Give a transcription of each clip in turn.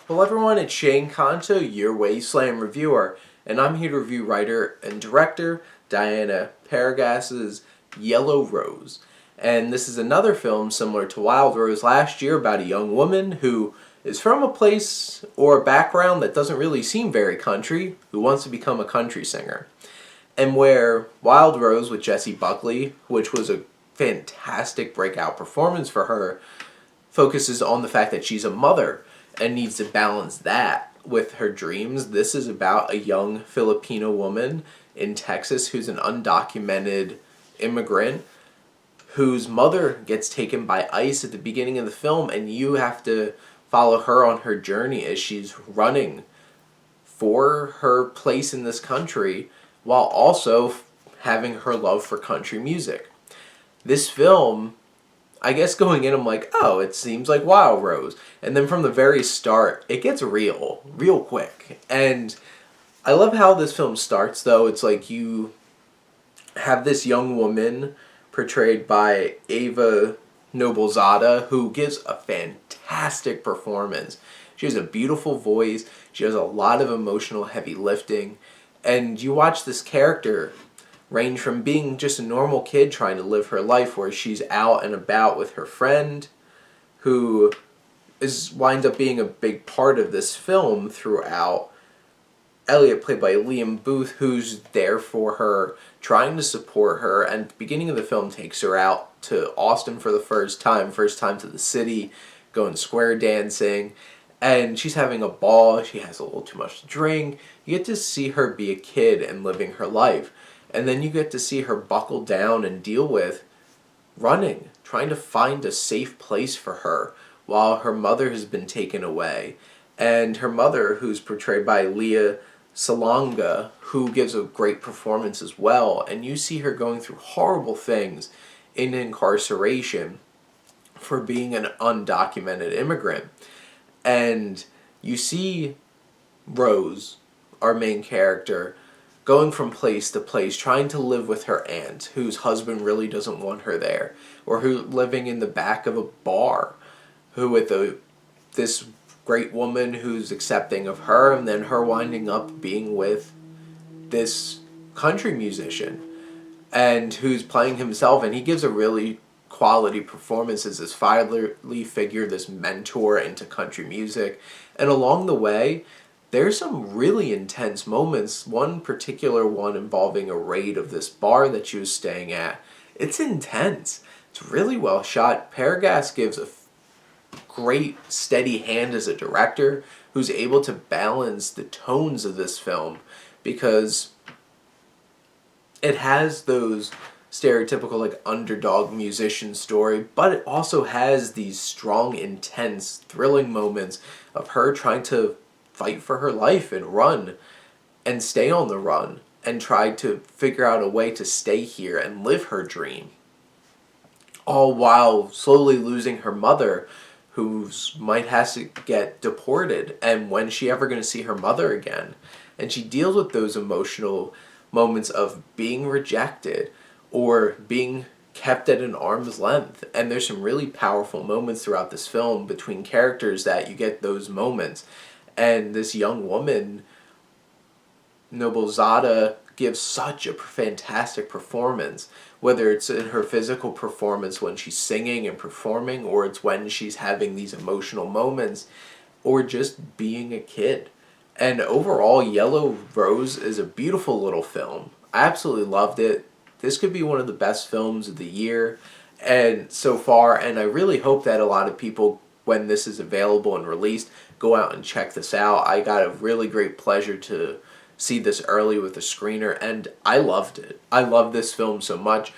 Hello everyone, it's Shane Kanto, your Wasteland reviewer, and I'm here to review writer and director Diana Paragas's Yellow Rose. And this is another film similar to Wild Rose last year about a young woman who is from a place or a background that doesn't really seem very country, who wants to become a country singer. And where Wild Rose with Jessie Buckley, which was a fantastic breakout performance for her, focuses on the fact that she's a mother and needs to balance that with her dreams. This is about a young Filipino woman in Texas who's an undocumented immigrant whose mother gets taken by ICE at the beginning of the film, and you have to follow her on her journey as she's running for her place in this country while also having her love for country music. This film, I guess going in, I'm like, oh, it seems like Wild Rose. And then from the very start, it gets real quick. And I love how this film starts, though. It's like you have this young woman portrayed by Ava Noblezada who gives a fantastic performance. She has a beautiful voice. She has a lot of emotional heavy lifting. And you watch this character range from being just a normal kid trying to live her life where she's out and about with her friend who winds up being a big part of this film throughout. Elliot, played by Liam Booth, who's there for her, trying to support her, and at the beginning of the film takes her out to Austin for the first time to the city, going square dancing, and she's having a ball. She has a little too much to drink. You get to see her be a kid and living her life. And then you get to see her buckle down and deal with running, trying to find a safe place for her while her mother has been taken away. And her mother, who's portrayed by Leah Salonga, who gives a great performance as well. And you see her going through horrible things in incarceration for being an undocumented immigrant. And you see Rose, our main character, going from place to place, trying to live with her aunt, whose husband really doesn't want her there, or who living in the back of a bar, who with this great woman who's accepting of her, and then her winding up being with this country musician, and who's playing himself, and he gives a really quality performance as this fatherly figure, this mentor into country music, and along the way, there's some really intense moments, one particular one involving a raid of this bar that she was staying at. It's intense. It's really well shot. Paragas gives a great steady hand as a director who's able to balance the tones of this film because it has those stereotypical like underdog musician story, but it also has these strong, intense, thrilling moments of her trying to fight for her life and run and stay on the run and try to figure out a way to stay here and live her dream, all while slowly losing her mother, who might have to get deported, and when she ever going to see her mother again. And she deals with those emotional moments of being rejected or being kept at an arm's length. And there's some really powerful moments throughout this film between characters that you get those moments. And this young woman, Noblezada, gives such a fantastic performance, whether it's in her physical performance when she's singing and performing, or it's when she's having these emotional moments, or just being a kid. And overall, Yellow Rose is a beautiful little film. I absolutely loved it. This could be one of the best films of the year and so far, and I really hope that a lot of people, when this is available and released, go out and check this out. I got a really great pleasure to see this early with a screener, and I loved it. I love this film so much.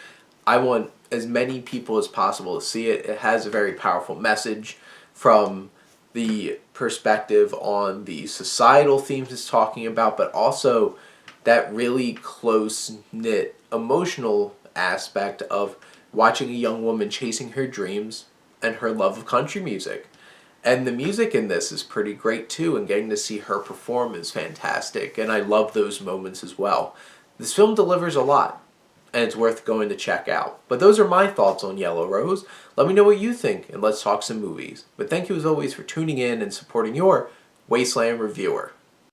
I want as many people as possible to see it. It has a very powerful message from the perspective on the societal themes it's talking about, but also that really close-knit emotional aspect of watching a young woman chasing her dreams and her love of country music. And the music in this is pretty great too, and getting to see her perform is fantastic, and I love those moments as well. This film delivers a lot, and it's worth going to check out. But those are my thoughts on Yellow Rose. Let me know what you think, and let's talk some movies. But thank you as always for tuning in and supporting your Wasteland reviewer.